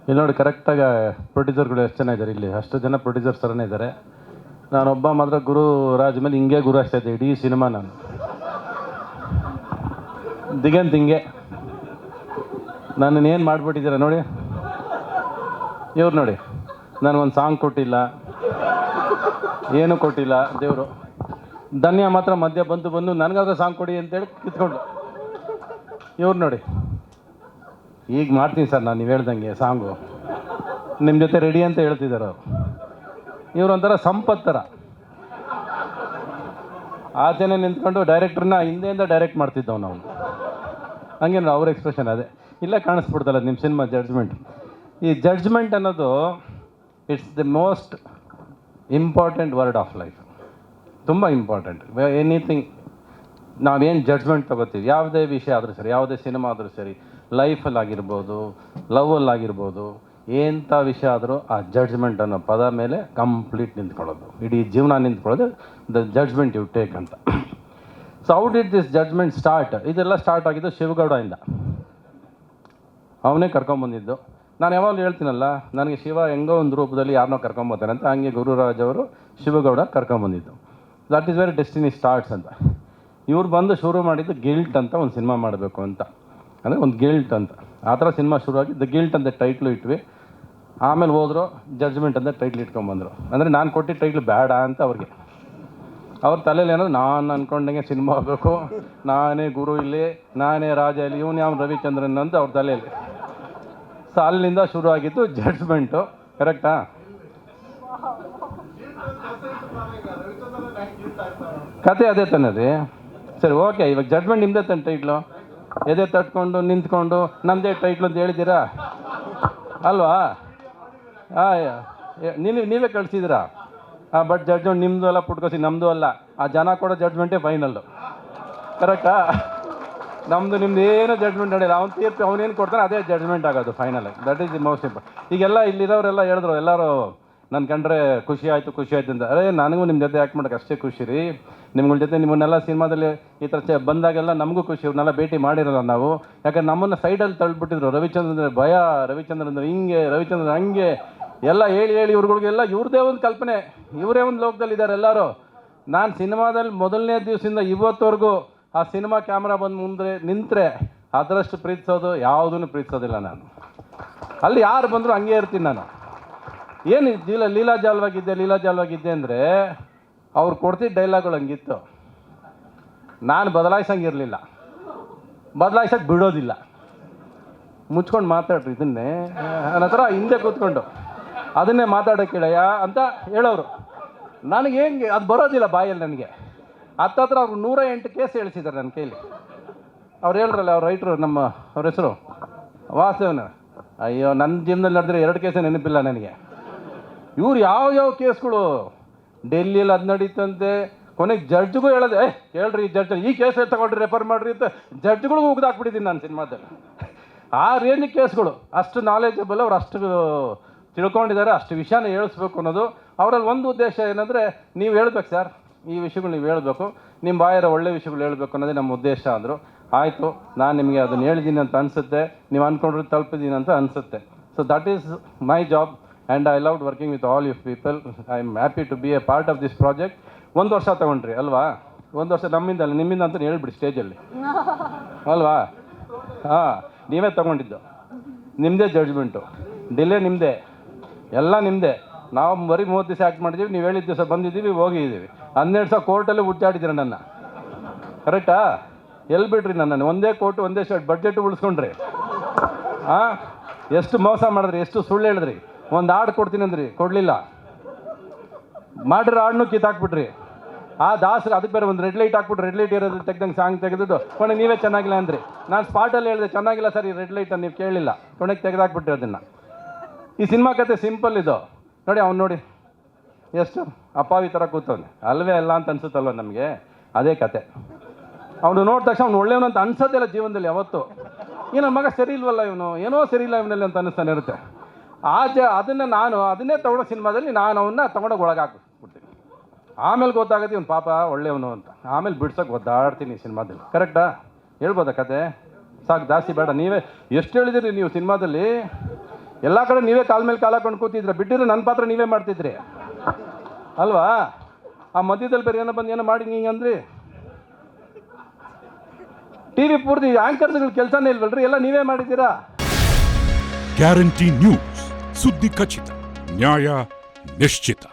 ಇಲ್ಲಿ ನೋಡಿ ಕರೆಕ್ಟಾಗಿ ಪ್ರೊಡ್ಯೂಸರ್ಗಳು ಎಷ್ಟು ಜನ ಇದ್ದಾರೆ ಇಲ್ಲಿ, ಅಷ್ಟು ಜನ ಪ್ರೊಡ್ಯೂಸರ್ಸ್ ಥರನೇ ಇದ್ದಾರೆ. ನಾನೊಬ್ಬ ಮಾತ್ರ ಗುರು ರಾಜ್ ಮೇಲೆ ಹಿಂಗೆ ಗುರು ಆಗ್ತಾ ಇದ್ದೆ ಇಡೀ ಸಿನಿಮಾ. ನಾನು ದಿಗಂತ್ ಹಿಂಗೆ ನನ್ನನ್ನು ಏನು ಮಾಡಿಬಿಟ್ಟಿದ್ದೀರ ನೋಡಿ. ಇವ್ರು ನೋಡಿ, ನನಗೊಂದು ಸಾಂಗ್ ಕೊಟ್ಟಿಲ್ಲ, ಏನೂ ಕೊಟ್ಟಿಲ್ಲ ದೇವರು. ಧನ್ಯ ಮಾತ್ರ ಮಧ್ಯ ಬಂದು ನನಗಾದ್ರೆ ಸಾಂಗ್ ಕೊಡಿ ಅಂತೇಳಿ ಕಿತ್ಕೊಂಡು. ಇವ್ರು ನೋಡಿ, ಈಗ ಮಾಡ್ತೀನಿ ಸರ್ ನಾನು ನೀವು ಹೇಳ್ದಂಗೆ ಸಾಂಗು, ನಿಮ್ಮ ಜೊತೆ ರೆಡಿ ಅಂತ ಹೇಳ್ತಿದ್ದಾರೆ ಅವರು. ಇವರೊಂಥರ ಸಂಪತ್ತರ ಆಚೆನೇ ನಿಂತ್ಕೊಂಡು ಡೈರೆಕ್ಟ್ರನ್ನ ಹಿಂದೆಯಿಂದ ಡೈರೆಕ್ಟ್ ಮಾಡ್ತಿದ್ದವು ನಾವು. ಹಂಗೆ ಅವ್ರ ಎಕ್ಸ್ಪ್ರೆಷನ್ ಅದೇ ಇಲ್ಲೇ ಕಾಣಿಸ್ಬಿಡ್ತಲ್ಲ ನಿಮ್ಮ ಸಿನಿಮಾ ಜಡ್ಜ್ಮೆಂಟ್. ಈ ಜಡ್ಜ್ಮೆಂಟ್ ಅನ್ನೋದು it's the most important word of life. ತುಂಬ ಇಂಪಾರ್ಟೆಂಟ್. ಎನಿಥಿಂಗ್ ನಾವೇನು ಜಡ್ಜ್ಮೆಂಟ್ ತೊಗೋತೀವಿ, ಯಾವುದೇ ವಿಷಯ ಆದರೂ ಸರಿ, ಯಾವುದೇ ಸಿನಿಮಾ ಆದರೂ ಸರಿ, ಲೈಫಲ್ಲಾಗಿರ್ಬೋದು, ಲವ್ವಲ್ಲಾಗಿರ್ಬೋದು, ಎಂಥ ವಿಷಯ ಆದರೂ ಆ ಜಡ್ಜ್ಮೆಂಟ್ ಅನ್ನೋ ಪದ ಮೇಲೆ ಕಂಪ್ಲೀಟ್ ನಿಂತ್ಕೊಳ್ಳೋದು, ಇಡೀ ಜೀವನ ನಿಂತ್ಕೊಳ್ಳೋದು ದ ಜಡ್ಜ್ಮೆಂಟ್ ಯು ಟೇಕ್ ಅಂತ. So how did this judgment start? ಇದೆಲ್ಲ ಸ್ಟಾರ್ಟ್ ಆಗಿದ್ದು ಶಿವಗೌಡದಿಂದ. ಅವನೇ ಕರ್ಕೊಂಬಂದಿದ್ದು. ನಾನು ಯಾವಾಗಲೂ ಹೇಳ್ತೀನಲ್ಲ, ನನಗೆ ಶಿವ ಹೆಂಗೋ ಒಂದು ರೂಪದಲ್ಲಿ ಯಾರನ್ನೋ ಕರ್ಕೊಂಬರ್ತಾನೆ ಅಂತ, ಹಂಗೆ ಗುರುರಾಜ್ ಅವರು ಶಿವಗೌಡ ಕರ್ಕೊಂಬಂದಿದ್ದು. That is very destiny starts ಅಂತ. ಇವ್ರು ಬಂದು ಶುರು ಮಾಡಿದ್ದು ಗಿಲ್ಟ್ ಅಂತ ಒಂದು ಸಿನಿಮಾ ಮಾಡಬೇಕು ಅಂತ, ಅಂದರೆ ಒಂದು ಗಿಲ್ಟ್ ಅಂತ. ಆ ಥರ ಸಿನಿಮಾ ಶುರುವಾಗಿ ದ ಗಿಲ್ಟ್ ಅಂತ ಟೈಟ್ಲು ಇಟ್ವಿ. ಆಮೇಲೆ ಹೋದ್ರು ಜಡ್ಜ್ಮೆಂಟ್ ಅಂತ ಟೈಟ್ಲ್ ಇಟ್ಕೊಂಬಂದರು. ಅಂದರೆ ನಾನು ಕೊಟ್ಟಿದ್ದ ಟೈಟ್ಲು ಬೇಡ ಅಂತ ಅವ್ರಿಗೆ. ಅವ್ರ ತಲೆಯಲ್ಲಿ ಏನೋ ನಾನು ಅಂದ್ಕೊಂಡಂಗೆ ಸಿನಿಮಾ ಆಗಬೇಕು, ನಾನೇ ಗುರು ಇಲ್ಲಿ, ನಾನೇ ರಾಜ ಇಲ್ಲಿ, ಇವನು ಯಾವ ರವಿಚಂದ್ರನ್ ಅಂತ ಅವ್ರ ತಲೆಯಲ್ಲಿ. ಸೊ ಅಲ್ಲಿಂದ ಶುರು ಆಗಿದ್ದು ಜಡ್ಜ್ಮೆಂಟು. ಕರೆಕ್ಟಾ? ಕತೆ ಅದೇ ತಾನೆ ರೀ. ಸರಿ, ಓಕೆ, ಇವಾಗ ಜಡ್ಜ್ಮೆಂಟ್ ನಿಮ್ಮದೇ ತಾನೆ ಟೈಟ್ಲು. ಎದೆ ತಟ್ಕೊಂಡು ನಿಂತ್ಕೊಂಡು ನಮ್ಮದೇ ಟೈಟ್ಲು ಅಂತ ಹೇಳಿದ್ದೀರಾ ಅಲ್ವಾ? ನೀವೇ ಕಳಿಸಿದ್ದೀರಾ. ಬಟ್ ಜಡ್ಜ್ಮೆಂಟ್ ನಿಮ್ಮದು ಅಲ್ಲ, ಪುಟ್ಕೋಸಿ ನಮ್ಮದು ಅಲ್ಲ. ಆ ಜನ ಕೊಡೋ ಜಡ್ಜ್ಮೆಂಟೇ ಫೈನಲ್ಲು. ಕರೆಕ್ಟಾ? ನಮ್ಮದು ನಿಮ್ದು ಏನೋ ಜಡ್ಜ್ಮೆಂಟ್ ನಡೆಯಲ್ಲ. ಅವ್ನು ತೀರ್ಪು ಅವನೇನು ಕೊಡ್ತಾನೆ ಅದೇ ಜಡ್ಜ್ಮೆಂಟ್ ಆಗೋದು final. That is the most important. ಈಗೆಲ್ಲ ಇಲ್ಲಿರೋರೆಲ್ಲ ಹೇಳಿದ್ರು, ಎಲ್ಲರೂ ನನ್ನ ಕಂಡ್ರೆ ಖುಷಿ ಆಯಿತು ಅಂತ. ಅರೇ, ನನಗೂ ನಿಮ್ಮ ಜೊತೆ ಆ್ಯಕ್ಟ್ ಮಾಡೋಕ್ಕೆ ಅಷ್ಟೇ ಖುಷಿ ರೀ. ನಿಮ್ಗಳ ಜೊತೆ ನಿಮ್ಮನ್ನೆಲ್ಲ ಸಿನಿಮಾದಲ್ಲಿ ಈ ಥರ ಬಂದಾಗೆಲ್ಲ ನಮಗೂ ಖುಷಿ. ಇವ್ರನ್ನೆಲ್ಲ ಭೇಟಿ ಮಾಡಿರೋಲ್ಲ ನಾವು. ಯಾಕಂದ್ರೆ ನಮ್ಮನ್ನು ಸೈಡಲ್ಲಿ ತಳ್ಳಿಬಿಟ್ಟಿದ್ರು. ರವಿಚಂದ್ರನ್ ಭಯ, ರವಿಚಂದ್ರನ್ ಹಿಂಗೆ, ರವಿಚಂದ್ರನ್ ಹಂಗೆ ಎಲ್ಲ ಹೇಳಿ ಇವ್ರುಗಳಿಗೆಲ್ಲ ಇವ್ರದ್ದೇ ಒಂದು ಕಲ್ಪನೆ, ಇವರೇ ಒಂದು ಲೋಕದಲ್ಲಿದ್ದಾರೆ ಎಲ್ಲರೂ. ನಾನು ಸಿನಿಮಾದಲ್ಲಿ ಮೊದಲನೇ ದಿವಸದಿಂದ ಇವತ್ತವರೆಗೂ ಆ ಸಿನಿಮಾ ಕ್ಯಾಮ್ರಾ ಬಂದು ಮುಂದೆ ನಿಂತರೆ ಅದರಷ್ಟು ಪ್ರೀತಿಸೋದು ಯಾವುದೂ ಪ್ರೀತಿಸೋದಿಲ್ಲ ನಾನು. ಅಲ್ಲಿ ಯಾರು ಬಂದರೂ ಹಂಗೆ ಇರ್ತೀನಿ ನಾನು. ಏನು ಲೀಲಾಜಾಲವಾಗಿದ್ದೆ ಅಂದರೆ ಅವ್ರು ಕೊಡ್ತಿದ್ದ ಡೈಲಾಗ್ಗಳು ಹಂಗಿತ್ತು. ನಾನು ಬದಲಾಯಿಸಂಗಿರಲಿಲ್ಲ, ಬದಲಾಯಿಸೋಕ್ಕೆ ಬಿಡೋದಿಲ್ಲ. ಮುಚ್ಕೊಂಡು ಮಾತಾಡ್ರಿ ಇದನ್ನೇ ನನ್ನ ಹತ್ರ ಹಿಂದೆ ಕೂತ್ಕೊಂಡು ಅದನ್ನೇ ಮಾತಾಡೋಕ್ಕೆ ಹೇಳಯ್ಯ ಅಂತ ಹೇಳೋರು. ನನಗೆ ಹೆಂಗೆ ಅದು ಬರೋದಿಲ್ಲ ಬಾಯಲ್ಲಿ ನನಗೆ. ಹತ್ತತ್ರ ಅವ್ರು 108 ಕೇಸ್ ಹೇಳಿಸಿದ್ದಾರೆ ನನ್ನ ಕೈಲಿ. ಅವ್ರು ಹೇಳ್ರಲ್ಲ, ಅವ್ರು ರೈಟ್ರು, ಅವ್ರ ಹೆಸರು ವಾಸುದೇವನ. ಅಯ್ಯೋ, ನನ್ನ ಜೀವನದಲ್ಲಿ ನಡೆದ್ರೆ 2 ಕೇಸೇ ನೆನಪಿಲ್ಲ ನನಗೆ. ಇವ್ರು ಯಾವ ಕೇಸ್ಗಳು ಡೆಲ್ಲಿಯಲ್ಲಿ ಅದು ನಡೀತಂತೆ. ಕೊನೆಗೆ ಜಡ್ಜ್ಗೂ ಹೇಳೋದು, ಹೇಳ್ರಿ ಜಡ್ಜ್ ಈ ಕೇಸ್ ತಗೊಳ್ರಿ, ರೆಫರ್ ಮಾಡಿರಿ ಅಂತ ಜಡ್ಜ್ಗಳಿಗೂ ಉಗ್ದಾಕ್ಬಿಟ್ಟಿದ್ದೀನಿ ನಾನು ಸಿನಿಮಾದಲ್ಲಿ. ಆ ರೇಂಜ್ ಕೇಸ್ಗಳು. ಅಷ್ಟು ನಾಲೆಜಬಲ್ ಅವ್ರು, ಅಷ್ಟು ತಿಳ್ಕೊಂಡಿದ್ದಾರೆ, ಅಷ್ಟು ವಿಷಯನ ಹೇಳಿಸ್ಬೇಕು ಅನ್ನೋದು ಅವರಲ್ಲಿ ಒಂದು ಉದ್ದೇಶ. ಏನಂದರೆ ನೀವು ಹೇಳ್ಬೇಕು ಸರ್, ಈ ವಿಷಯಗಳು ನೀವು ಹೇಳಬೇಕು, ನಿಮ್ಮ ಬಾಯರ ಒಳ್ಳೆ ವಿಷಯಗಳು ಹೇಳಬೇಕು ಅನ್ನೋದೇ ನಮ್ಮ ಉದ್ದೇಶ ಅಂದರು. ಆಯಿತು, ನಾನು ನಿಮಗೆ ಅದನ್ನು ಹೇಳಿದ್ದೀನಿ ಅಂತ ಅನಿಸುತ್ತೆ, ನೀವು ಅಂದ್ಕೊಂಡ್ರೆ ತಲುಪಿದ್ದೀನಿ ಅಂತ ಅನಿಸುತ್ತೆ. So that is my job and I loved working with all you people. I am happy to be a part of this project. 1 ವರ್ಷ ತೊಗೊಂಡ್ರಿ ಅಲ್ವಾ? 1 ವರ್ಷ ನಮ್ಮಿಂದ ಅಲ್ಲ, ನಿಮ್ಮಿಂದ ಅಂತ ಹೇಳ್ಬಿಡಿ ಸ್ಟೇಜಲ್ಲಿ ಅಲ್ವಾ? ನೀವೇ ತೊಗೊಂಡಿದ್ದು, ನಿಮ್ಮದೇ ಜಡ್ಜ್ಮೆಂಟು, ಡಿಲೇ ನಿಮ್ಮದೇ, ಎಲ್ಲ ನಿಮ್ಮದೇ. ನಾವು ಬರೀ 30 ದಿವಸ ಆ್ಯಕ್ಟ್ ಮಾಡಿದ್ದೀವಿ, ನೀವು ಹೇಳಿದ ದಿವಸ ಬಂದಿದ್ದೀವಿ, ಹೋಗಿದ್ದೀವಿ. 12 ದಿವಸ ಕೋರ್ಟಲ್ಲೇ ಹುಟ್ಟಾಡಿದ್ದೀರ ನನ್ನ. ಕರೆಕ್ಟಾ? ಎಲ್ಲಿ ಬಿಡ್ರಿ ನನ್ನನ್ನು? ಒಂದೇ ಕೋರ್ಟು, ಒಂದೇ ಬಡ್ಜೆಟ್ ಉಳಿಸ್ಕೊಂಡ್ರಿ. ಎಷ್ಟು ಮೋಸ ಮಾಡಿದ್ರಿ, ಎಷ್ಟು ಸುಳ್ಳು ಹೇಳಿದ್ರಿ. ಒಂದು ಹಾಡು ಕೊಡ್ತೀನಿ ಅಂದ್ರಿ, ಕೊಡಲಿಲ್ಲ. ಮಾಡಿರೋ ಹಾಡನ್ನು ಕಿತ್ತಾಕ್ಬಿಟ್ರಿ. ಆ ದಾಸರು ಅದಕ್ಕೆ ಬೇರೆ ಒಂದು ರೆಡ್ ಲೈಟ್ ಹಾಕ್ಬಿಟ್ಟು, ರೆಡ್ ಲೈಟ್ ಇರೋದು ತೆಗ್ದಂಗೆ ಸಾಂಗ್ ತೆಗೆದು ಕೊನೆಗೆ ನೀವೇ ಚೆನ್ನಾಗಿಲ್ಲ ಅಂದ್ರಿ. ನಾನು ಸ್ಪಾಟಲ್ಲಿ ಹೇಳಿದೆ ಚೆನ್ನಾಗಿಲ್ಲ ಸರ್ ಈ ರೆಡ್ ಲೈಟನ್ನು, ನೀವು ಕೇಳಲಿಲ್ಲ, ಕೊನೆಗೆ ತೆಗೆದಾಕ್ಬಿಟ್ರಿ ಅದನ್ನು. ಈ ಸಿನಿಮಾ ಕತೆ ಸಿಂಪಲ್ ಇದು ನೋಡಿ. ಅವ್ನು ನೋಡಿ ಎಷ್ಟು ಅಪ್ಪಾವಿ ಥರ ಕೂತವನೆ, ಅಲ್ವೇ ಅಲ್ಲ ಅಂತ ಅನ್ಸುತ್ತಲ್ವ ನಮಗೆ? ಅದೇ ಕತೆ. ಅವನು ನೋಡಿದ ತಕ್ಷಣ ಅವ್ನು ಒಳ್ಳೆಯವನು ಅಂತ ಅನ್ಸೋದಿಲ್ಲ ಜೀವನದಲ್ಲಿ ಯಾವತ್ತು. ಏನೋ ಮಗ ಸರಿ ಇಲ್ವಲ್ಲ ಇವನು, ಏನೋ ಸರಿ ಇಲ್ಲ ಇವನಲ್ಲಿ ಅಂತ ಅನ್ನಿಸ್ತಾನೆ ಇರುತ್ತೆ. ಅದನ್ನೇ ತೊಗೊಳೋ ಸಿನಿಮಾದಲ್ಲಿ ನಾನು ಅವನ್ನ ತೊಗೊಂಡೋಗಿ ಒಳಗಾಕ್ಬಿಡ್ತೀನಿ. ಆಮೇಲೆ ಗೊತ್ತಾಗುತ್ತೆ ಇವನು ಪಾಪ ಒಳ್ಳೆಯವನು ಅಂತ. ಆಮೇಲೆ ಬಿಡ್ಸೋಕೆ ಒದ್ದಾಡ್ತೀನಿ ಸಿನಿಮಾದಲ್ಲಿ. ಕರೆಕ್ಟಾ? ಹೇಳ್ಬೋದಾ ಕತೆ? ಸಾಕು, ಜಾಸ್ತಿ ಬೇಡ. ನೀವೇ ಎಷ್ಟು ಹೇಳಿದಿರಿ ನೀವು ಸಿನಿಮಾದಲ್ಲಿ. ಎಲ್ಲ ಕಡೆ ನೀವೇ ಕಾಲ ಮೇಲೆ ಕಾಲ ಹಾಕೊಂಡು ಕೂತಿದ್ರ, ಬಿಟ್ಟಿದ್ರೆ ನನ್ನ ಪಾತ್ರ ನೀವೇ ಮಾಡ್ತಿದ್ರಿ ಅಲ್ವಾ? ಆ ಮಧ್ಯದಲ್ಲಿ ಬೇರೆ ಏನೋ ಬಂದು ಏನೋ ಮಾಡಿ ಹಿಂಗೆ ಅಂದ್ರಿ. ಟಿ ವಿ ಪೂರ್ತಿ ಆ್ಯಂಕರ್ಸ್ಗಳ ಕೆಲಸನೇ ಇಲ್ವಲ್ರಿ, ಎಲ್ಲ ನೀವೇ ಮಾಡಿದ್ದೀರಾ. ಗ್ಯಾರಂಟಿ ನ್ಯೂಸ್, ಸುದ್ದಿ ಖಚಿತ, ನ್ಯಾಯ ನಿಶ್ಚಿತ.